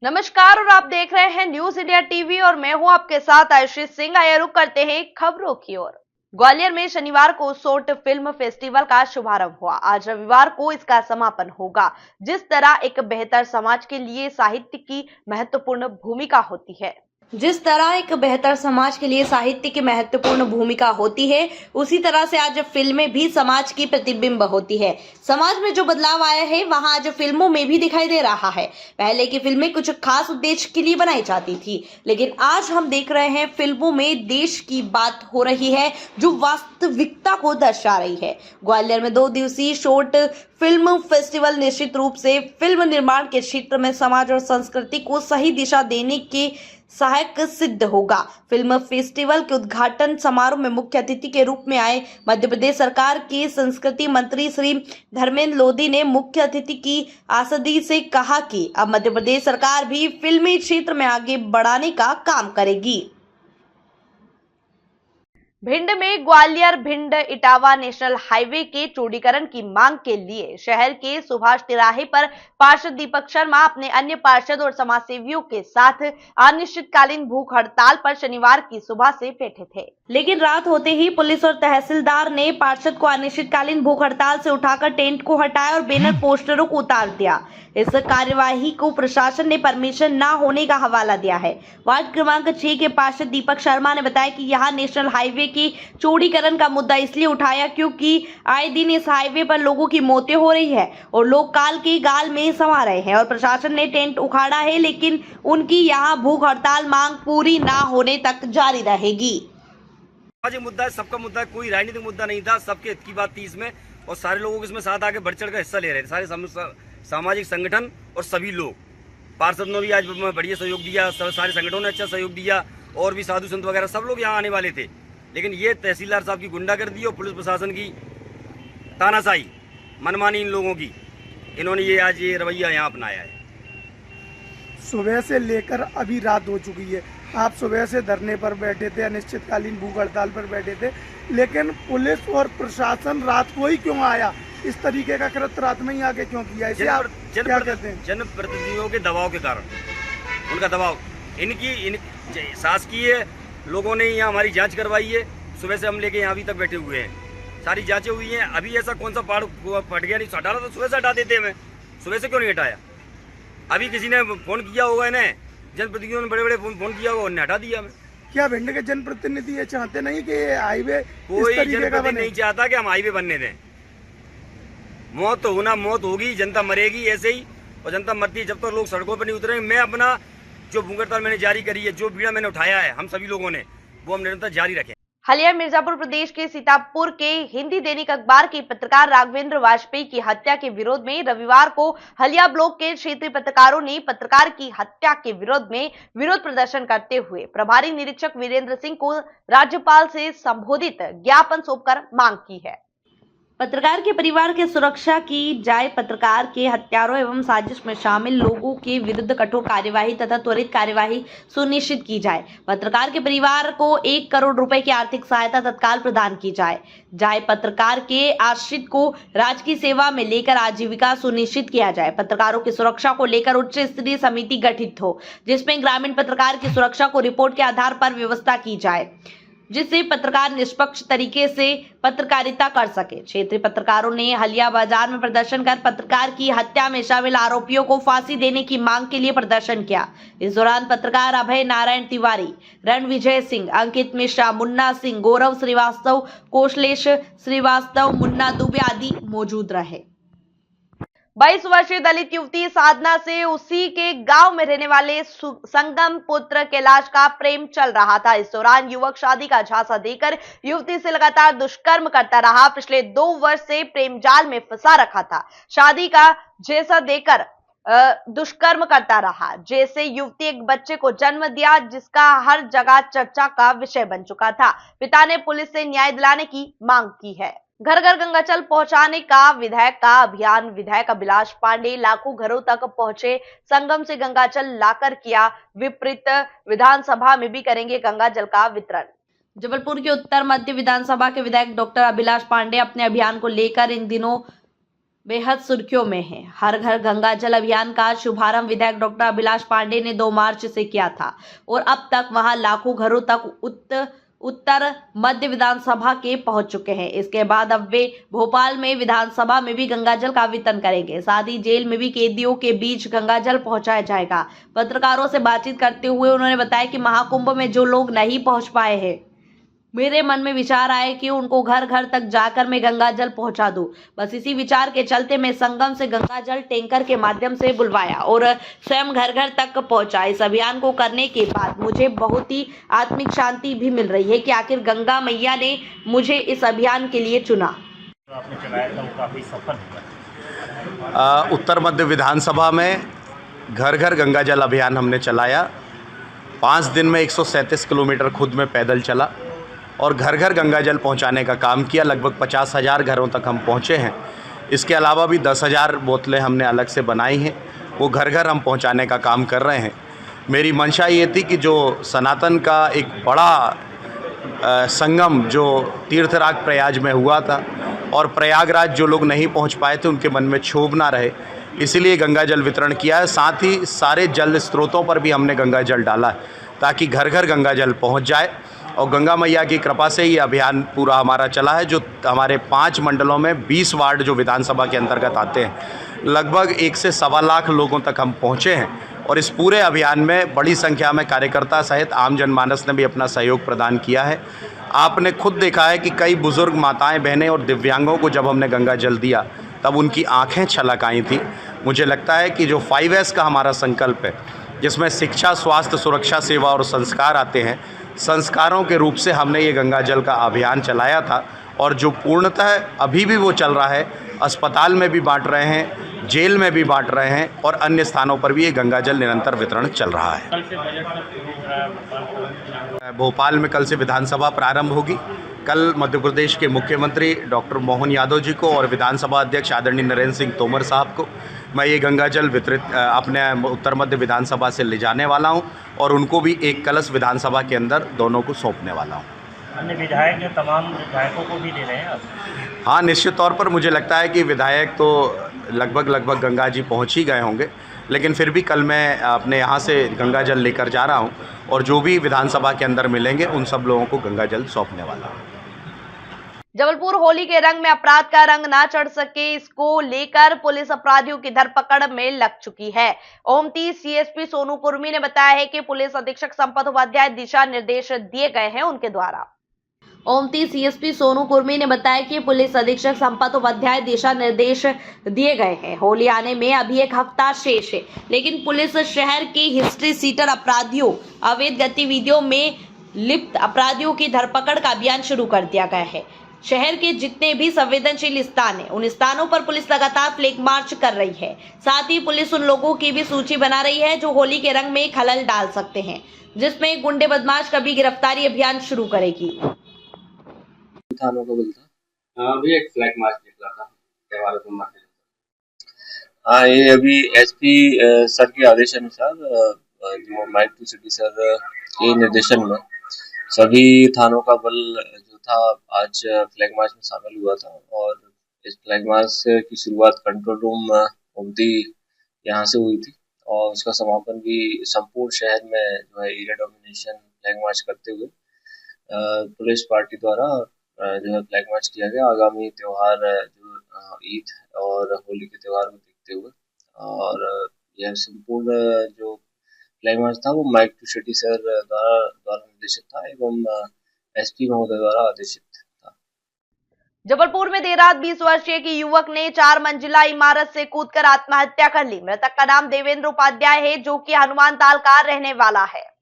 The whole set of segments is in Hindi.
नमस्कार और आप देख रहे हैं न्यूज इंडिया टीवी और मैं हूं आपके साथ आयुषी सिंह। आइए रुक करते हैं खबरों की ओर। ग्वालियर में शनिवार को शॉर्ट फिल्म फेस्टिवल का शुभारंभ हुआ। आज रविवार को इसका समापन होगा। जिस तरह एक बेहतर समाज के लिए साहित्य की महत्वपूर्ण भूमिका होती है उसी तरह से आज फिल्में भी समाज की प्रतिबिंब होती है। समाज में जो बदलाव आया है वहाँ आज फिल्मों में भी दिखाई दे रहा है। पहले की फिल्में कुछ खास उद्देश्य के लिए बनाई जाती थी, लेकिन आज हम देख रहे हैं फिल्मों में देश की बात हो रही है जो वास्तविकता को दर्शा रही है। ग्वालियर में 2 दिवसीय शॉर्ट फिल्म फेस्टिवल निश्चित रूप से फिल्म निर्माण के क्षेत्र में समाज और संस्कृति को सही दिशा देने के सहायक सिद्ध होगा। फिल्म फेस्टिवल के उद्घाटन समारोह में मुख्य अतिथि के रूप में आए मध्य प्रदेश सरकार के संस्कृति मंत्री श्री धर्मेंद्र लोधी ने मुख्य अतिथि की आसदी से कहा कि अब मध्य प्रदेश सरकार भी फिल्मी क्षेत्र में आगे बढ़ाने का काम करेगी। भिंड में ग्वालियर भिंड इटावा नेशनल हाईवे के चौड़ीकरण की मांग के लिए शहर के सुभाष तिराहे पर पार्षद दीपक शर्मा अपने अन्य पार्षद और समाजसेवियों के साथ अनिश्चितकालीन भूख हड़ताल पर शनिवार की सुबह से बैठे थे, लेकिन रात होते ही पुलिस और तहसीलदार ने पार्षद को अनिश्चितकालीन भूख हड़ताल से उठाकर टेंट को हटाया और बैनर पोस्टरों को उतार दिया। इस कार्यवाही को प्रशासन ने परमिशन न होने का हवाला दिया है। वार्ड क्रमांक 6 के पार्षद दीपक शर्मा ने बताया कि यहाँ नेशनल हाईवे की चौड़ीकरण का मुद्दा इसलिए उठाया क्योंकि आए दिन इस हाईवे पर लोगों की मौतें हो रही है और लोग काल के गाल में समा रहे हैं और प्रशासन ने टेंट उखाड़ा है, लेकिन उनकी यहाँ भूख हड़ताल मांग पूरी न होने तक जारी रहेगी। मुद्दा है, सबका मुद्दा है, कोई राजनीतिक मुद्दा नहीं था, सबके हित की बात थी इसमें और सारे लोग इसमें साथ आके बढ़ चढ़ कर हिस्सा ले रहे थे। सारे सामाजिक संगठन और सभी लोग, पार्षद ने भी आज बढ़िया सहयोग दिया, सारे संगठनों ने अच्छा सहयोग दिया और भी साधु संत वगैरह सब लोग यहाँ आने वाले थे, लेकिन ये तहसीलदार साहब की गुंडागर्दी और पुलिस प्रशासन की तानाशाही, मनमानी इन लोगों की, इन्होंने ये आज ये रवैया यहाँ अपनाया है। सुबह से लेकर अभी रात हो चुकी है। आप सुबह से धरने पर बैठे थे, अनिश्चितकालीन भूख हड़ताल पर बैठे थे, लेकिन पुलिस और प्रशासन रात को ही क्यों आया? इस तरीके का कृत्य रात में ही आके क्यों किया? इसे आप क्या कहते हैं? जनप्रतिनिधियों के दबाव के कारण, उनका दबाव, इनकी शासकीय लोगों ने यहाँ हमारी जांच करवाई है। सुबह से हम लेके यहाँ अभी तक बैठे हुए हैं, सारी जांचें हुई हैं। अभी ऐसा कौन सा पहाड़ फट गया? नहीं हटाना तो सुबह से हटा देते हमें, सुबह से क्यों नहीं हटाया? अभी किसी ने फोन किया होगा, इन्हें जनप्रतिनिधियों ने बड़े फोन किया होगा, उन्हें हटा दिया हमें। क्या भिंड के जनप्रतिनिधि ये चाहते नहीं कि हाईवे कोई जनप्रतिनिधि नहीं चाहता कि हम हाईवे बनने दें। मौत तो होना मौत होगी, जनता मरेगी ऐसे ही, और जनता मरती है जब तक तो लोग सड़कों पर नहीं उतरेंगे। मैं अपना जो भूख हड़ताल मैंने जारी करी है, जो बीड़ा मैंने उठाया है हम सभी लोगों ने, वो हम निरंतर जारी रखें। हलिया मिर्जापुर प्रदेश के सीतापुर के हिंदी दैनिक अखबार के पत्रकार राघवेंद्र वाजपेयी की हत्या के विरोध में रविवार को हलिया ब्लॉक के क्षेत्रीय पत्रकारों ने पत्रकार की हत्या के विरोध में विरोध प्रदर्शन करते हुए प्रभारी निरीक्षक वीरेंद्र सिंह को राज्यपाल से संबोधित ज्ञापन सौंपकर मांग की है। पत्रकार के परिवार की सुरक्षा की जाए, पत्रकार के हत्यारों एवं साजिश में शामिल लोगों के विरुद्ध कठोर कार्यवाही तथा त्वरित कार्यवाही सुनिश्चित की जाए। पत्रकार के परिवार को 1 करोड़ रुपए की आर्थिक सहायता तत्काल प्रदान की जाए। पत्रकार के आश्रित को राजकीय सेवा में लेकर आजीविका सुनिश्चित किया जाए। पत्रकारों की सुरक्षा को लेकर उच्च स्तरीय समिति गठित हो, जिसमें ग्रामीण पत्रकार की सुरक्षा को रिपोर्ट के आधार पर व्यवस्था की जाए, जिससे पत्रकार निष्पक्ष तरीके से पत्रकारिता कर सके। क्षेत्रीय पत्रकारों ने हलिया बाजार में प्रदर्शन कर पत्रकार की हत्या में शामिल आरोपियों को फांसी देने की मांग के लिए प्रदर्शन किया। इस दौरान पत्रकार अभय नारायण तिवारी, रणविजय सिंह, अंकित मिश्रा, मुन्ना सिंह, गौरव श्रीवास्तव, कौशलेश श्रीवास्तव, मुन्ना दुबे आदि मौजूद रहे। 22 वर्षीय दलित युवती साधना से उसी के गांव में रहने वाले संगम पुत्र कैलाश का प्रेम चल रहा था। इस दौरान युवक शादी का झांसा देकर युवती से लगातार दुष्कर्म करता रहा। पिछले 2 वर्ष से प्रेम जाल में फंसा रखा था। शादी का झांसा देकर दुष्कर्म करता रहा। जैसे युवती एक बच्चे को जन्म दिया, जिसका हर जगह चर्चा का विषय बन चुका था। पिता ने पुलिस से न्याय दिलाने की मांग की है। घर घर गंगाजल पहुंचाने का विधायक का अभियान। विधायक अभिलाष पांडे लाखों घरों तक पहुंचे। संगम से गंगाजल लाकर किया विपरीत। विधानसभा में भी करेंगे गंगाजल का वितरण। जबलपुर के उत्तर मध्य विधानसभा के विधायक डॉक्टर अभिलाष पांडे अपने अभियान को लेकर इन दिनों बेहद सुर्खियों में है। हर घर गंगा जल अभियान का शुभारंभ विधायक डॉक्टर अभिलाष पांडे ने 2 मार्च से किया था और अब तक वहां लाखों घरों तक उत्तर मध्य विधानसभा के पहुंच चुके हैं। इसके बाद अब वे भोपाल में विधानसभा में भी गंगाजल का वितरण करेंगे। साथ ही जेल में भी कैदियों के बीच गंगाजल पहुंचाया जाएगा। पत्रकारों से बातचीत करते हुए उन्होंने बताया कि महाकुंभ में जो लोग नहीं पहुंच पाए हैं, मेरे मन में विचार आए कि उनको घर घर तक जाकर मैं गंगा जल पहुंचा दूं। बस इसी विचार के चलते मैं संगम से गंगा जल टैंकर के माध्यम से बुलवाया और स्वयं घर घर तक पहुंचा। इस अभियान को करने के बाद मुझे बहुत ही आत्मिक शांति भी मिल रही है कि आखिर गंगा मैया ने मुझे इस अभियान के लिए चुना। आपने चलाया था वो काफ़ी सफल हुआ। उत्तर मध्य विधानसभा में घर घर गंगा जल अभियान हमने चलाया। 5 दिन में 137 किलोमीटर खुद में पैदल चला और घर घर गंगा जल पहुंचाने का काम किया। लगभग 50,000 घरों तक हम पहुंचे हैं। इसके अलावा भी 10,000 बोतलें हमने अलग से बनाई हैं, वो घर घर हम पहुंचाने का काम कर रहे हैं। मेरी मंशा ये थी कि जो सनातन का एक बड़ा संगम जो तीर्थराज प्रयाग में हुआ था और प्रयागराज जो लोग नहीं पहुंच पाए थे उनके मन में क्षोभ ना रहे, इसीलिए गंगा जल वितरण किया है। साथ ही सारे जल स्रोतों पर भी हमने गंगा जल डाला है ताकि घर घर गंगा जल पहुंच जाए और गंगा मैया की कृपा से ये अभियान पूरा हमारा चला है। जो हमारे 5 मंडलों में 20 वार्ड जो विधानसभा के अंतर्गत आते हैं, लगभग 1 से सवा लाख लोगों तक हम पहुँचे हैं और इस पूरे अभियान में बड़ी संख्या में कार्यकर्ता सहित आम जनमानस ने भी अपना सहयोग प्रदान किया है। आपने खुद देखा है कि कई बुज़ुर्ग माताएं बहनें और दिव्यांगों को जब हमने गंगा जल दिया तब उनकी आँखें छलक आई थी। मुझे लगता है कि जो 5S का हमारा संकल्प है, जिसमें शिक्षा, स्वास्थ्य, सुरक्षा, सेवा और संस्कार आते हैं, संस्कारों के रूप से हमने ये गंगा जल का अभियान चलाया था और जो पूर्णतः अभी भी वो चल रहा है। अस्पताल में भी बांट रहे हैं, जेल में भी बांट रहे हैं और अन्य स्थानों पर भी ये गंगा जल निरंतर वितरण चल रहा है। कल से बजट का शुरू हो रहा है भोपाल में कल से विधानसभा प्रारंभ होगी। कल मध्य प्रदेश के मुख्यमंत्री डॉक्टर मोहन यादव जी को और विधानसभा अध्यक्ष आदरणीय नरेंद्र सिंह तोमर साहब को मैं ये गंगा जल वितरित अपने उत्तर मध्य विधानसभा से ले जाने वाला हूं और उनको भी एक कलश विधानसभा के अंदर दोनों को सौंपने वाला हूं। अन्य विधायक जो तमाम विधायकों को भी दे रहे हैं अब। हाँ, निश्चित तौर पर मुझे लगता है कि विधायक तो लगभग गंगा जी पहुँच ही गए होंगे, लेकिन फिर भी कल मैं अपने यहाँ से गंगा जल लेकर जा रहा हूँ और जो भी विधानसभा के अंदर मिलेंगे उन सब लोगों को गंगा जल सौंपने वाला हूँ। जबलपुर होली के रंग में अपराध का रंग ना चढ़ सके, इसको लेकर पुलिस अपराधियों की धरपकड़ में लग चुकी है। ओमती सीएसपी सोनू कुर्मी ने बताया है कि पुलिस अधीक्षक संपत उपाध्याय दिशा निर्देश दिए गए हैं उनके द्वारा। ओमती सीएसपी सोनू कुर्मी ने बताया कि पुलिस अधीक्षक संपत उपाध्याय दिशा निर्देश दिए गए हैं। होली आने में अभी 1 हफ्ता शेष है, लेकिन पुलिस शहर के हिस्ट्री सीटर अपराधियों, अवैध गतिविधियों में लिप्त अपराधियों की धरपकड़ का अभियान शुरू कर दिया गया है। शहर के जितने भी संवेदनशील स्थान हैं, उन स्थानों पर पुलिस लगातार फ्लैग मार्च कर रही है। साथ ही पुलिस उन लोगों की भी सूची बना रही है जो होली के रंग में खलल डाल सकते हैं, जिसमें गुंडे बदमाश का भी गिरफ्तारी अभियान शुरू करेगी। थानों को बोलता अभी एक फ्लैग मार्च निकला था त्योहारों को मारने। हाँ, ये अभी एसपी सर के आदेश अनुसार जो माइक टू सिटी सर के निर्देशन में सभी थानों का बल जो था आज फ्लैग मार्च में शामिल हुआ था और इस फ्लैग मार्च की शुरुआत कंट्रोल रूम ओमती यहाँ से हुई थी और उसका समापन भी संपूर्ण शहर में जो है एरिया डोमिनेशन फ्लैग मार्च करते हुए पुलिस पार्टी द्वारा जो है फ्लैग मार्च किया गया। आगामी त्यौहार जो ईद और होली के त्यौहार को देखते हुए और यह संपूर्ण जो फ्लैग मार्च था वो माइक टू सिटी सर द्वारा निर्देशित था एवं एसपी महोदय द्वारा आदेशित था। जबलपुर में देर रात 20 वर्षीय की युवक ने 4 मंजिला इमारत से कूदकर आत्महत्या कर ली। मृतक का नाम देवेंद्र उपाध्याय है, जो कि हनुमान ताल का रहने वाला है।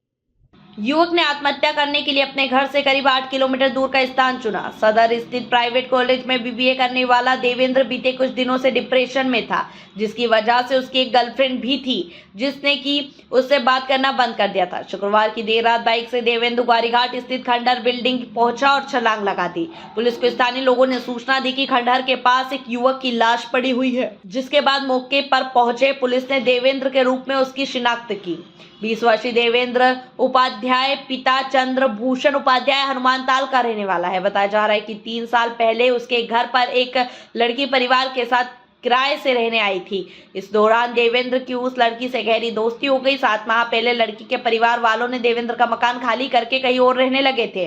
युवक ने आत्महत्या करने के लिए अपने घर से करीब 8 किलोमीटर दूर का स्थान चुना। सदर स्थित प्राइवेट कॉलेज में बीबीए करने वाला देवेंद्र बीते कुछ दिनों से डिप्रेशन में था, जिसकी वजह से उसकी एक गर्लफ्रेंड भी थी जिसने कि उससे बात करना बंद कर दिया था। शुक्रवार की देर रात बाइक से देवेंद्र ग्वारीघाट स्थित खंडहर बिल्डिंग पहुंचा और छलांग लगा दी। पुलिस को स्थानीय लोगों ने सूचना दी कि खंडहर के पास एक युवक की लाश पड़ी हुई है, जिसके बाद मौके पर पहुंचे पुलिस ने देवेंद्र के रूप में उसकी शिनाख्त की। 20 वर्षीय देवेंद्र उपाध्याय पिता चंद्रभूषण उपाध्याय हनुमान ताल का रहने वाला है। बताया जा रहा है कि 3 साल पहले उसके घर पर एक लड़की परिवार के साथ किराए से रहने आई थी। इस दौरान देवेंद्र की उस लड़की से गहरी दोस्ती हो गई। 7 माह पहले लड़की के परिवार वालों ने देवेंद्र का मकान खाली करके कहीं और रहने लगे थे।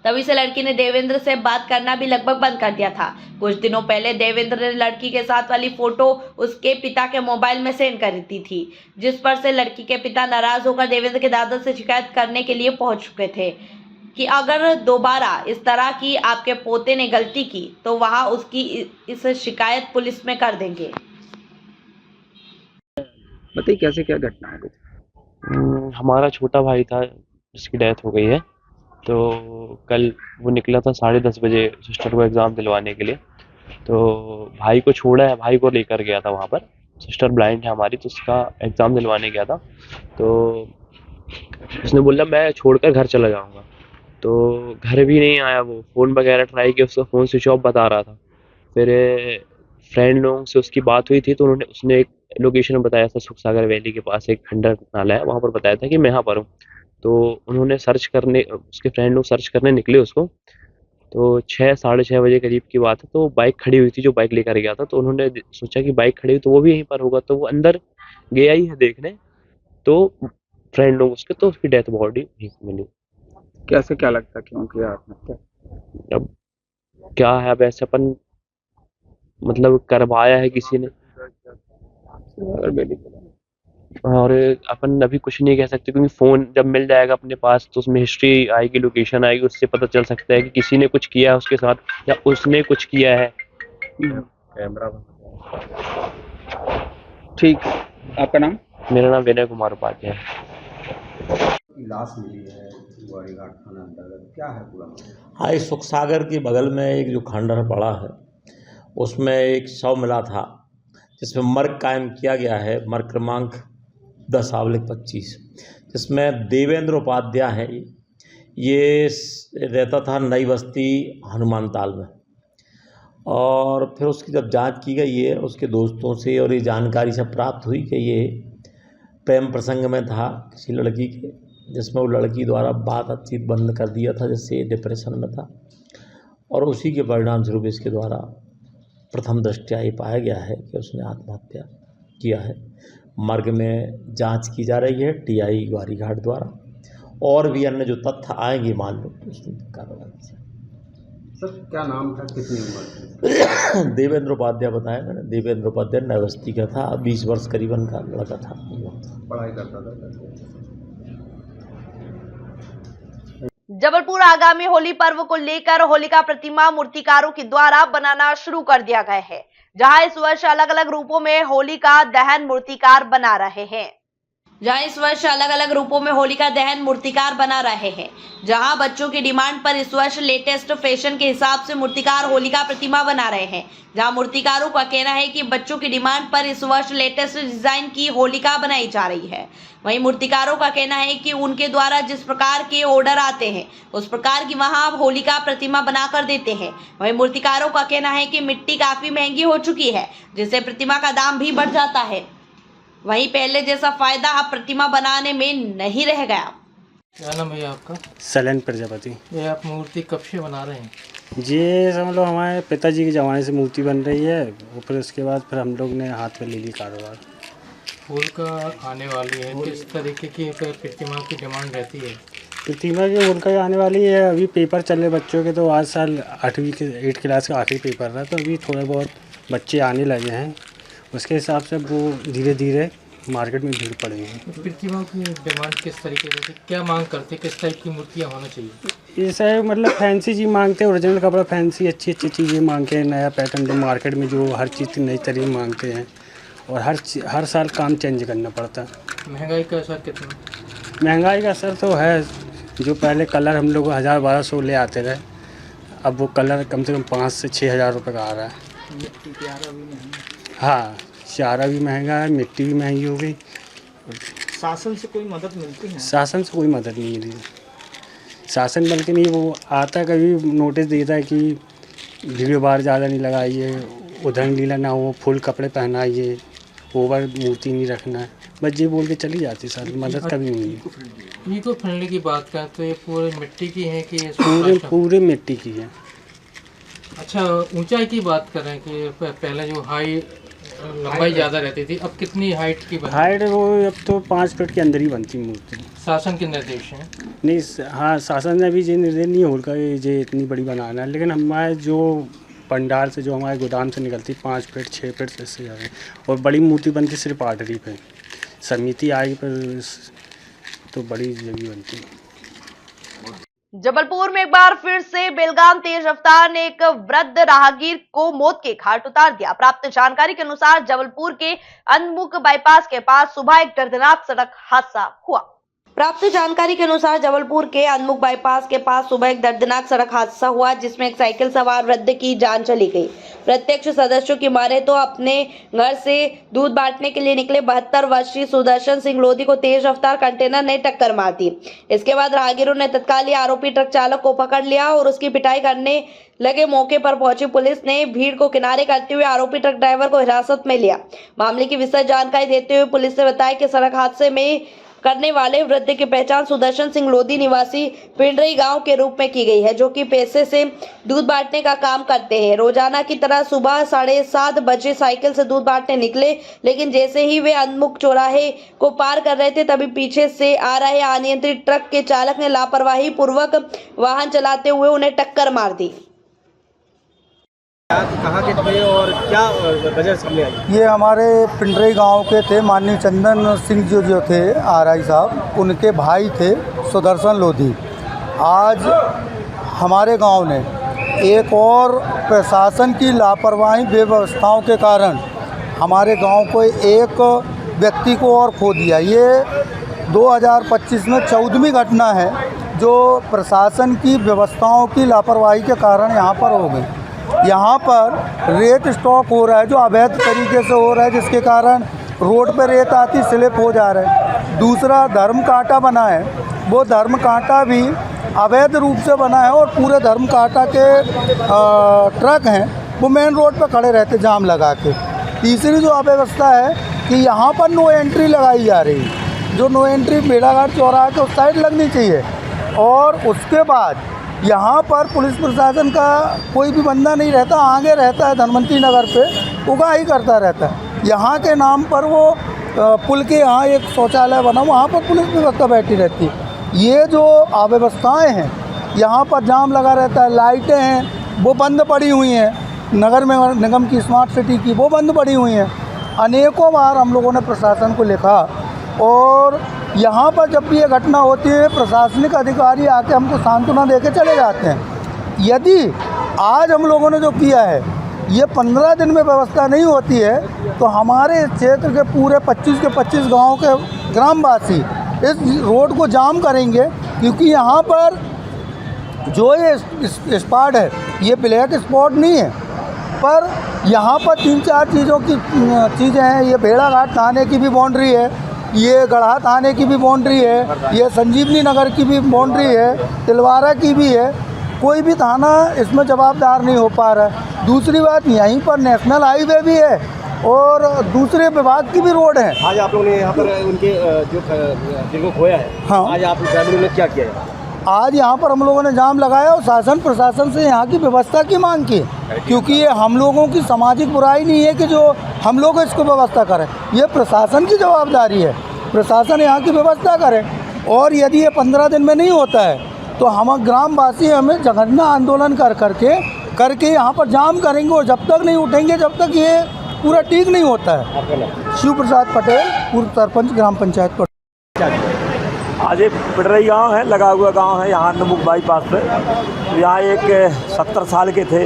तभी से लड़की ने देवेंद्र से बात करना भी लगभग बंद कर दिया था। कुछ दिनों पहले देवेंद्र ने लड़की के साथ वाली फोटो उसके पिता के मोबाइल में सेंड कर दी थी, जिस पर से लड़की के पिता नाराज होकर देवेंद्र के दादा से शिकायत करने के लिए पहुंच चुके थे कि अगर दोबारा इस तरह की आपके पोते ने गलती की तो वहां उसकी इस शिकायत पुलिस में कर देंगे। बताइए कैसे क्या घटना है कुछ। हमारा छोटा भाई था जिसकी डेथ हो गई है, तो कल वो निकला था 10:30 बजे सिस्टर को एग्ज़ाम दिलवाने के लिए। तो भाई को छोड़ा है, भाई को लेकर गया था वहाँ पर। सिस्टर ब्लाइंड है हमारी, तो उसका एग्ज़ाम दिलवाने गया था। तो उसने बोला मैं छोड़कर घर चला जाऊँगा, तो घर भी नहीं आया। वो फ़ोन वगैरह ट्राई किया, उसका फ़ोन स्विच ऑफ बता रहा था। फिर फ्रेंड लोगों से उसकी बात हुई थी, तो उसने एक लोकेशन बताया था, सुख सागर वैली के पास एक खंडर नाला है, वहाँ पर बताया था कि मैं यहाँ पर हूँ। तो उन्होंने सर्च करने, उसके फ्रेंड लोग सर्च करने निकले उसको। तो 6 साढ़े 6 बजे करीब की बात है। तो बाइक खड़ी हुई थी, जो बाइक लेकर गया था, तो उन्होंने सोचा कि बाइक खड़ी हुई तो वो भी यहीं पर होगा, तो वो अंदर गया ही है देखने। तो फ्रेंड लोग उसके, तो उसकी डेथ बॉडी वहीं से मिली। कैसे क्या लगता है क्यों किया आत्महत्या? अब क्या है, अब ऐसे अपन मतलब करवाया है किसी ने, और अपन अभी कुछ नहीं कह सकते, क्योंकि फ़ोन जब मिल जाएगा अपने पास तो उसमें हिस्ट्री आएगी, लोकेशन आएगी, उससे पता चल सकता है कि किसी ने कुछ किया है उसके साथ या उसने कुछ किया है। कैमरा ठीक है, आपका नाम? मेरा नाम विनय कुमार उपाध्याय है। लाश मिली है ग्वारीघाट थाना अंतर्गत, क्या है पूरा? हाँ, इस सुख सागर के बगल में एक जो खंडर पड़ा है उसमें एक शव मिला था, जिसमें मर्ग कायम किया गया है, मर्ग क्रमांक 10/25, जिसमें देवेंद्र उपाध्याय है। ये रहता था नई बस्ती हनुमान ताल में। और फिर उसकी जब जांच की गई है उसके दोस्तों से, और ये जानकारी सब प्राप्त हुई कि ये प्रेम प्रसंग में था किसी लड़की के, जिसमें वो लड़की द्वारा बातचीत बंद कर दिया था, जिससे डिप्रेशन में था। और उसी के परिणाम स्वरूप इसके द्वारा प्रथम दृष्टया ये पाया गया है कि उसने आत्महत्या किया है। मर्ग में जांच की जा रही है टीआई ग्वारीघाट द्वारा, और भी अन्य जो तथ्य आएंगे मान लो तो उसमें कार्रवाई। सर क्या नाम था, कितनी उम्र? देवेंद्र उपाध्याय बताया मैंने, देवेंद्र उपाध्याय नई बस्ती का था, 20 वर्ष करीबन का लड़का था। पढ़ाई करता था? जबलपुर आगामी होली पर्व को लेकर होलिका प्रतिमा मूर्तिकारों के द्वारा बनाना शुरू कर दिया गया है, जहां इस वर्ष अलग अलग रूपों में होलिका दहन मूर्तिकार बना रहे हैं। जहां बच्चों की डिमांड पर इस वर्ष लेटेस्ट फैशन के हिसाब से मूर्तिकार होलिका प्रतिमा बना रहे हैं। जहां मूर्तिकारों का कहना है कि बच्चों की डिमांड पर इस वर्ष लेटेस्ट डिजाइन की होलिका बनाई जा रही है। वहीं मूर्तिकारों का कहना है कि उनके द्वारा जिस प्रकार के ऑर्डर आते हैं उस प्रकार की वहां होलिका प्रतिमा बनाकर देते हैं। वहीं मूर्तिकारों का कहना है कि मिट्टी काफी महंगी हो चुकी है, जिससे प्रतिमा का दाम भी बढ़ जाता है। वहीं पहले जैसा फायदा अब प्रतिमा बनाने में नहीं रह गया। क्या नाम है आपका? सलन प्रजापति। ये आप मूर्ति कब से बना रहे हैं? जी समझ लो हमारे पिताजी के ज़माने से मूर्ति बन रही है, और फिर उसके बाद फिर हम लोग ने हाथ में ले ली कारोबार। फूल का आने वाली है, किस तरीके की प्रतिमा की डिमांड रहती है? प्रतिमा की फूल का आने वाली है, अभी पेपर चल रहे बच्चों के, तो आज साल 8वीं क्लास का आखिरी पेपर रहा, तो अभी थोड़े बहुत बच्चे आने लगे हैं, उसके हिसाब से वो धीरे धीरे मार्केट में भीड़ पड़ेगी। प्रतिमा की डिमांड किस तरीके से, क्या मांग करते, किस टाइप की मूर्तियाँ होना चाहिए? ये सर मतलब फैंसी चीज़ मांगते हैं, ओरिजिनल कपड़ा फैंसी अच्छी अच्छी चीज़ें मांगते हैं, नया पैटर्न जो मार्केट में जो हर चीज़ की नई तरीके मांगते हैं, और हर साल काम चेंज करना पड़ता है। महंगाई का असर कितना? महंगाई का असर तो है, जो पहले कलर हम लोग 1000-1200 ले आते रहे, अब वो कलर कम से कम 5 से 6 हज़ार रुपये का आ रहा है। हाँ, चारा भी महंगा है, मिट्टी भी महंगी हो गई। शासन से कोई मदद मिलती है? शासन से कोई मदद नहीं मिली। शासन बल्कि नहीं, वो आता कभी नोटिस देता है कि भीड़ भाड़ ज़्यादा नहीं लगाइए, उधन लीला ना हो, फुल कपड़े पहनाइए, ओवर मूर्ति नहीं रखना है, बस ये बोल के चली जाती सर, मदद कभी नहीं मिली। इको फ्रेंडली की बात करें तो ये पूरे मिट्टी की है कि पूरे मिट्टी की है। अच्छा, ऊंचाई की बात कर रहे हैं कि पहले जो लंबाई ज़्यादा रहती थी, अब कितनी हाइट की बनी? हाइट वो अब तो 5 फीट के अंदर ही बनती मूर्ति। शासन के निर्देश हैं? नहीं, हाँ, शासन ने अभी ये निर्देश नहीं होगा ये इतनी बड़ी बनाना है, लेकिन हमारे जो पंडाल से, जो हमारे गोदाम से निकलती 5 फीट 6 फीट से इससे ज़्यादा, और बड़ी मूर्ति बनती सिर्फ आर्टरी पे। समिति आएगी पर तो बड़ी जगह बनती है। जबलपुर में एक बार फिर से बेलगाम तेज रफ्तार ने एक वृद्ध राहगीर को मौत के घाट उतार दिया। प्राप्त जानकारी के अनुसार जबलपुर के अनमुख बाईपास के पास सुबह एक दर्दनाक सड़क हादसा हुआ। प्राप्त जानकारी के अनुसार जबलपुर के अनमुख बाईपास के पास सुबह एक दर्दनाक सड़क हादसा हुआ, जिसमें एक साइकिल सवार वृद्ध की जान चली गई। प्रत्यक्ष सदस्यों की माने तो अपने घर से दूध बांटने के लिए निकले 72 वर्षीय सुदर्शन सिंह लोधी को तेज रफ्तार कंटेनर ने टक्कर मार दी। इसके बाद राहगीरों ने तत्काल ही आरोपी ट्रक चालक को पकड़ लिया और उसकी पिटाई करने लगे। मौके पर पहुंची पुलिस ने भीड़ को किनारे करते हुए आरोपी ट्रक ड्राइवर को हिरासत में लिया। मामले की विस्तृत जानकारी देते हुए पुलिस ने बताया कि सड़क हादसे में करने वाले वृद्ध की पहचान सुदर्शन सिंह लोधी निवासी पिंडरई गांव के रूप में की गई है, जो कि पैसे से दूध बांटने का काम करते हैं। रोजाना की तरह सुबह 7:30 बजे साइकिल से दूध बांटने निकले, लेकिन जैसे ही वे अनमुख चौराहे को पार कर रहे थे तभी पीछे से आ रहे अनियंत्रित ट्रक के चालक ने लापरवाही पूर्वक वाहन चलाते हुए उन्हें टक्कर मार दी। कहाँ के थे और क्या वजह सामने आई? ये हमारे पिंडरई गांव के थे। माननीय चंदन सिंह जो थे आरआई साहब, उनके भाई थे सुदर्शन लोधी। आज हमारे गांव ने एक और प्रशासन की लापरवाही व्यवस्थाओं के कारण हमारे गांव को एक व्यक्ति को और खो दिया। ये 2025 में 14वीं घटना है जो प्रशासन की व्यवस्थाओं की लापरवाही के कारण यहाँ पर हो गई। यहाँ पर रेत स्टॉक हो रहा है जो अवैध तरीके से हो रहा है, जिसके कारण रोड पर रेत आती स्लिप हो जा रहा है। दूसरा धर्म कांटा बना है, वो धर्म कांटा भी अवैध रूप से बना है और पूरे धर्म कांटा के ट्रक हैं वो मेन रोड पर खड़े रहते जाम लगा के। तीसरी जो अव्यवस्था है कि यहाँ पर नो एंट्री लगाई जा रही है, जो नो एंट्री भेड़ाघाट चौराहे के उस साइड लगनी चाहिए। और उसके बाद यहाँ पर पुलिस प्रशासन का कोई भी बंदा नहीं रहता, आगे रहता है धनवंतरी नगर पे उगाही करता रहता है। यहाँ के नाम पर वो पुल के यहाँ एक शौचालय बना, वहाँ पर पुलिस व्यवस्था बैठी रहती है। ये जो अव्यवस्थाएँ हैं, यहाँ पर जाम लगा रहता है, लाइटें हैं वो बंद पड़ी हुई हैं, नगर में निगम की स्मार्ट सिटी की वो बंद पड़ी हुई हैं। अनेकों बार हम लोगों ने प्रशासन को लिखा और यहाँ पर जब भी ये घटना होती है प्रशासनिक अधिकारी आके हमको सांत्वना देके चले जाते हैं। यदि आज हम लोगों ने जो किया है ये 15 दिन में व्यवस्था नहीं होती है तो हमारे इस क्षेत्र के पूरे 25 के 25 गाँव के ग्रामवासी इस रोड को जाम करेंगे, क्योंकि यहाँ पर जो ये स्पॉट है ये ब्लैक स्पॉट नहीं है, पर यहाँ पर 3-4 चीज़ें हैं। ये भेड़ाघाट थाने की भी बाउंड्री है, ये गढ़ा थाने की भी बाउंड्री है, ये संजीवनी नगर की भी बाउंड्री है, तिलवारा की भी है। कोई भी थाना इसमें जवाबदार नहीं हो पा रहा है। दूसरी बात, यहीं पर नेशनल हाईवे भी है और दूसरे विभाग की भी रोड है। आज आप लोगों ने यहाँ पर उनके जो जिनको खोया है, हाँ, आज आप ग्रामीणों ने क्या किया है? आज यहाँ पर हम लोगों ने जाम लगाया और शासन प्रशासन से यहाँ की व्यवस्था की मांग की, क्योंकि ये हम लोगों की सामाजिक बुराई नहीं है कि जो हम लोग इसको व्यवस्था करें, ये प्रशासन की जवाबदारी है। प्रशासन यहाँ की व्यवस्था करे और यदि ये 15 दिन में नहीं होता है तो हम ग्रामवासी हमें जघन्य आंदोलन करके यहाँ पर जाम करेंगे और जब तक नहीं उठेंगे जब तक ये पूरा ठीक नहीं होता है। शिव प्रसाद पटेल, पूर्व सरपंच ग्राम पंचायत पटेल। आज एक पिंडरई गांव है, लगा हुआ गांव है यहाँ अनमुख बाईपास पे। यहाँ एक 70 साल के थे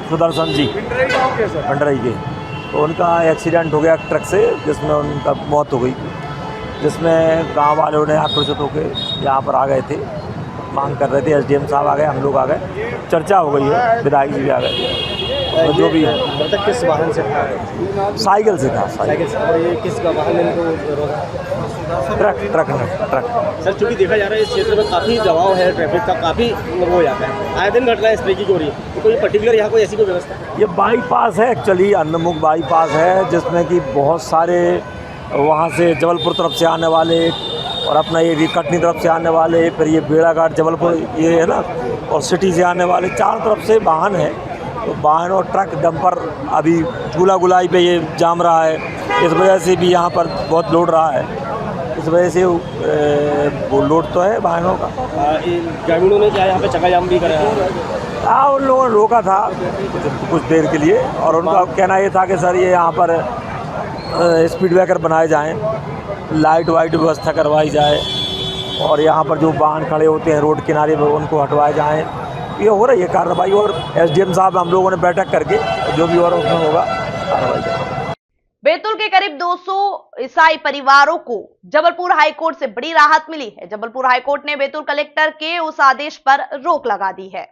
सुदर्शन जी पिंडरई के, तो उनका एक्सीडेंट हो गया ट्रक से, जिसमें उनका मौत हो गई, जिसमें गांव वालों ने आक्रोशित होकर यहाँ पर आ गए थे, मांग कर रहे थे। एसडीएम साहब आ गए, हम लोग आ गए, चर्चा हो गई है, विधायक जी भी आ गए। तो जो भी है, मतलब किस वाहन से था? साइकिल से था। साइकिल से। और ये किस वाहन में ट्रक। सर, चूँकि देखा जा रहा है इस क्षेत्र में काफ़ी दबाव है, ट्रैफिक का काफ़ी हो जाता है, आए दिन घटना इस तरीके की हो रही है, तो कोई पर्टिकुलर यहाँ कोई ऐसी कोई व्यवस्था? ये बाईपास है एक्चुअली, अनमुख बाईपास है, जिसमें कि बहुत सारे वहाँ से जबलपुर तरफ से आने वाले और अपना ये कटनी तरफ से आने वाले, फिर ये भेड़ाघाट जबलपुर ये है ना, और सिटी से आने वाले चारों तरफ से वाहन है, तो वाहन और ट्रक डंपर अभी झूला गुलाई पे ये जाम रहा है। इस वजह से भी यहाँ पर बहुत लोड रहा है, इस वजह से वो लोड तो है वाहनों का। ग्रामीणों ने क्या यहाँ पे चक्का जाम भी करा है? हाँ, उन लोगों ने रोका था कुछ देर के लिए, और उनका कहना ये था कि सर ये यहाँ पर स्पीड ब्रेकर बनाए जाएँ, लाइट वाइट व्यवस्था करवाई जाए, और यहाँ पर जो वाहन खड़े होते हैं रोड किनारे पर उनको हटवाए जाएँ। ये हो रही है कार्रवाई, और एसडीएम साहब हम लोगों ने बैठक करके जो भी और उसमें होगा कार्रवाई करेंगे। बैतूल के करीब 200 ईसाई परिवारों को जबलपुर हाईकोर्ट से बड़ी राहत मिली है। जबलपुर हाईकोर्ट ने बैतूल कलेक्टर के उस आदेश पर रोक लगा दी है।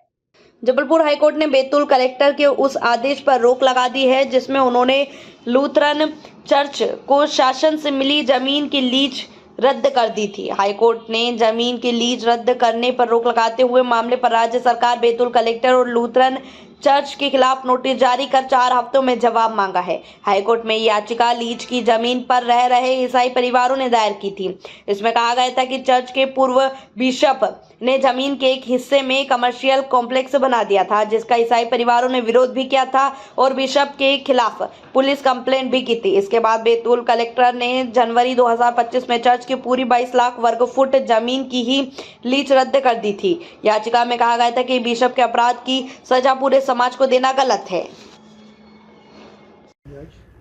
जबलपुर हाईकोर्ट ने बैतूल कलेक्टर के उस आदेश पर रोक लगा दी है जिसमें उन्होंने लूथरन चर्च को शासन से मिली जमीन की लीज रद्द कर दी थी। हाईकोर्ट ने जमीन की लीज रद्द करने पर रोक लगाते हुए मामले पर राज्य सरकार, बैतूल कलेक्टर और लूथरन चर्च के खिलाफ नोटिस जारी कर 4 हफ्तों में जवाब मांगा है। हाईकोर्ट में याचिका लीज की जमीन पर रह रहे ईसाई परिवारों ने दायर की थी। इसमें कहा गया था कि चर्च के पूर्व बिशप ने जमीन के एक हिस्से में कमर्शियल कॉम्प्लेक्स बना दिया था, जिसका ईसाई परिवारों ने विरोध भी किया था और बिशप के खिलाफ पुलिस कंप्लेंट भी की थी। इसके बाद बैतूल कलेक्टर ने जनवरी 2025 में चर्च की पूरी 22 लाख वर्ग फुट जमीन की ही लीज रद्द कर दी थी। याचिका में कहा गया था कि बिशप के अपराध की सजा पूरे समाज को देना गलत है।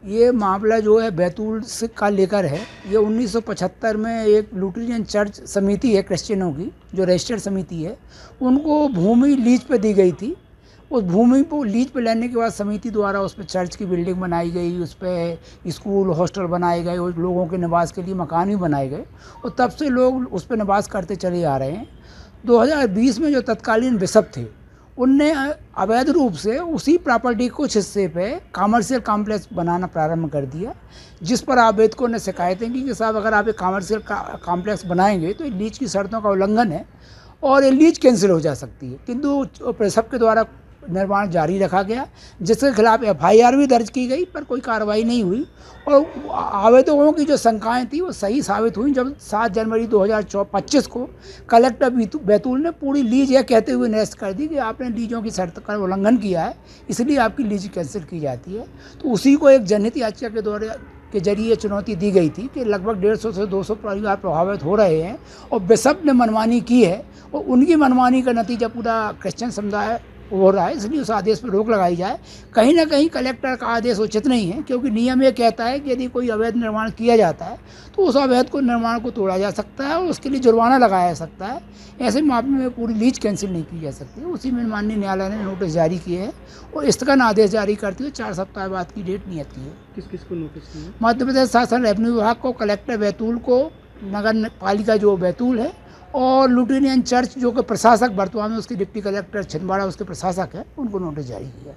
ये मामला जो है बैतूल से का लेकर है। ये 1975 में एक लुथेरियन चर्च समिति है क्रिश्चियनों की, जो रजिस्टर्ड समिति है, उनको भूमि लीज पे दी गई थी। उस भूमि को लीज पे लेने के बाद समिति द्वारा उस पर चर्च की बिल्डिंग बनाई गई, उस पर स्कूल हॉस्टल बनाए गए, और लोगों के निवास के लिए मकान भी बनाए गए, और तब से लोग उस पर निवास करते चले आ रहे हैं। 2020 में जो तत्कालीन बिशप थे उनने अवैध रूप से उसी प्रॉपर्टी कुछ हिस्से पे कमर्शियल कॉम्प्लेक्स बनाना प्रारंभ कर दिया, जिस पर आवेदकों ने शिकायतें की कि साहब अगर आप एक कमर्शियल कॉम्प्लेक्स बनाएंगे तो लीज की शर्तों का उल्लंघन है और ये लीज कैंसिल हो जा सकती है। किंतु बिशप के द्वारा निर्माण जारी रखा गया, जिसके खिलाफ FIR भी दर्ज की गई, पर कोई कार्रवाई नहीं हुई, और आवेदकों की जो शंकाएं थी वो सही साबित हुई जब 7 जनवरी 2025 को कलेक्टर बैतूल ने पूरी लीज यह कहते हुए निरस्त कर दी कि आपने लीजों की शर्त का उल्लंघन किया है, इसलिए आपकी लीज कैंसिल की जाती है। तो उसी को एक जनहित याचिका के जरिए चुनौती दी गई थी कि लगभग 150 से 200 परिवार प्रभावित हो रहे हैं और बिशप ने मनमानी की है, और उनकी मनमानी का नतीजा पूरा क्रिश्चियन समुदाय हो रहा है, इसलिए उस आदेश पर रोक लगाई जाए। कहीं ना कहीं कलेक्टर का आदेश उचित नहीं है, क्योंकि नियम ये कहता है कि यदि कोई अवैध निर्माण किया जाता है तो उस अवैध को निर्माण को तोड़ा जा सकता है और उसके लिए जुर्माना लगाया जा सकता है। ऐसे मामले में पूरी लीज कैंसिल नहीं की जा सकती। उसी में माननीय न्यायालय ने नोटिस जारी किए हैं और स्थगन आदेश जारी करते हुए 4 सप्ताह बाद की डेट नियत की है। किस किस को नोटिस किया? मध्य प्रदेश शासन रेवेन्यू विभाग को, कलेक्टर बैतूल को, नगर पालिका जो बैतूल है, और लुथेरियन चर्च जो कि प्रशासक वर्तमान में उसके डिप्टी कलेक्टर छिंदवाड़ा उसके प्रशासक है, उनको नोटिस जारी किया।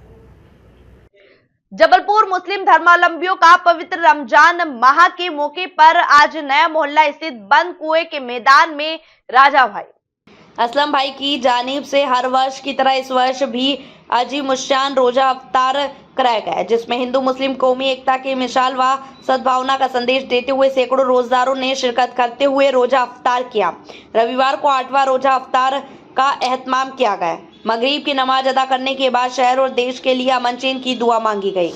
जबलपुर मुस्लिम धर्मावलंबियों का पवित्र रमजान माह के मौके पर आज नया मोहल्ला स्थित बंद कुएं के मैदान में राजा भाई असलम भाई की जानिब से हर वर्ष की तरह इस वर्ष भी अजीमुशान रोजा अफ्तार कराया गया, जिसमें हिंदू मुस्लिम कौमी एकता की मिसाल व सद्भावना का संदेश देते हुए सैकड़ों रोजादारों ने शिरकत करते हुए रोजा अफ्तार किया। रविवार को 8वां रोजा अफ्तार का एहतमाम किया गया। मगरिब की नमाज अदा करने के बाद शहर और देश के लिए अमन चैन की दुआ मांगी गई।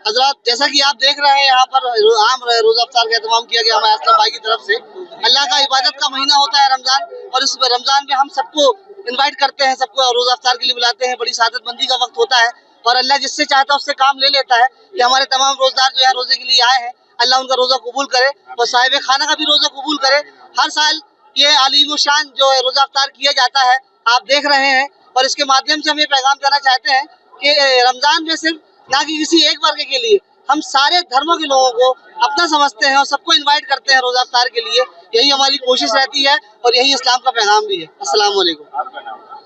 हजरत, जैसा कि आप देख रहे हैं यहाँ पर आम रोजा अफ्तार का एहतमाम किया गया हमारे असलम भाई की तरफ से। अल्लाह का इबादत का महीना होता है रमजान, और इस रमजान में हम सबको इनवाइट करते हैं, सबको रोजा अफ्तार के लिए बुलाते हैं। बड़ी सादतमंदी का वक्त होता है और अल्लाह जिससे चाहता है उससे काम ले लेता है। कि हमारे तमाम रोजदार जो है रोजे के लिए आए हैं, अल्लाह उनका रोजा कबूल करे और साहिब खाना का भी रोजा कबूल करे। हर साल ये अलीम शान जो है रोजा अफ्तार किया जाता है, आप देख रहे हैं, और इसके माध्यम से हम ये पैगाम देना चाहते हैं कि रमजान में सिर्फ ना कि किसी एक वर्ग के लिए, हम सारे धर्मों के लोगों को अपना समझते हैं और सबको इनवाइट करते हैं रोजा अफ्तार के लिए। यही हमारी कोशिश रहती है और यही इस्लाम का पैगाम भी है। अस्सलाम वालेकुम।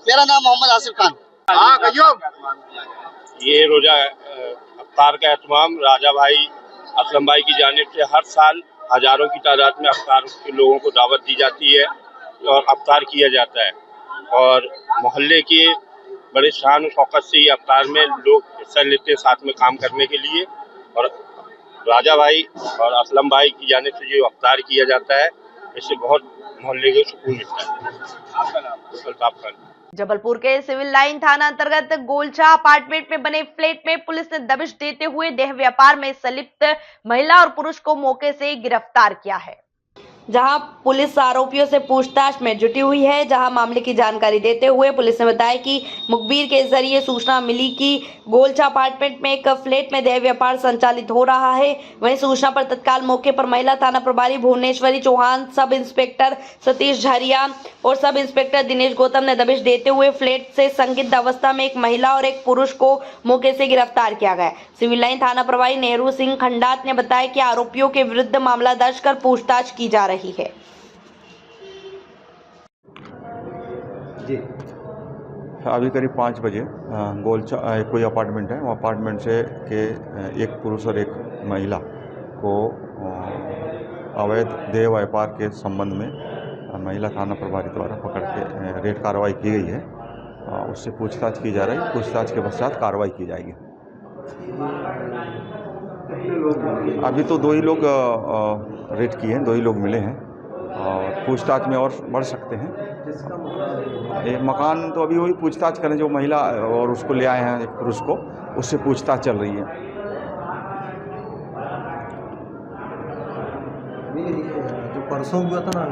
मेरा नाम मोहम्मद आसिफ खान। ये रोजा अफ्तार का एहतमाम राजा भाई असलम भाई की जानिब से हर साल हजारों की तादाद में अफ्तार के लोगों को दावत दी जाती है और अफ्तार किया जाता है, और मोहल्ले के बड़े शान और शौकत से ये अफ्तार में लोग हिस्सा लेते हैं साथ में काम करने के लिए। और राजा भाई और असलम भाई की जानिब से जो अफ्तार किया जाता है, इससे बहुत मोहल्ले को सुकून मिलता है। अल्ताफ खान। जबलपुर के सिविल लाइन थाना अंतर्गत गोलचा अपार्टमेंट में बने फ्लैट में पुलिस ने दबिश देते हुए देह व्यापार में संलिप्त महिला और पुरुष को मौके से गिरफ्तार किया है, जहां पुलिस आरोपियों से पूछताछ में जुटी हुई है। जहां मामले की जानकारी देते हुए पुलिस ने बताया कि मुखबिर के जरिए सूचना मिली कि गोलचा अपार्टमेंट में एक फ्लैट में देह व्यापार संचालित हो रहा है। वहीं सूचना पर तत्काल मौके पर महिला थाना प्रभारी भुवनेश्वरी चौहान, सब इंस्पेक्टर सतीश झारिया और सब इंस्पेक्टर दिनेश गौतम ने दबिश देते हुए फ्लैट से संदिग्ध अवस्था में एक महिला और एक पुरुष को मौके से गिरफ्तार किया गया। सिविल लाइन थाना प्रभारी नेहरू सिंह खंडात ने बताया कि आरोपियों के विरुद्ध मामला दर्ज कर पूछताछ की जा रही है। जी अभी करीब 5 बजे गोलचा कोई अपार्टमेंट है, वो अपार्टमेंट से के एक पुरुष और एक महिला को अवैध देह व्यापार के संबंध में महिला थाना प्रभारी द्वारा पकड़ के रेड कार्रवाई की गई है। उससे पूछताछ की जा रही है। पूछताछ के पश्चात कार्रवाई की जाएगी। अभी तो 2 ही लोग रेड किए हैं, 2 ही लोग मिले हैं और पूछताछ में और बढ़ सकते हैं। ये मकान तो अभी वही पूछताछ करें, जो महिला और उसको ले आए हैं एक पुरुष को, उससे पूछताछ चल रही है। जो परसों हुआ था ना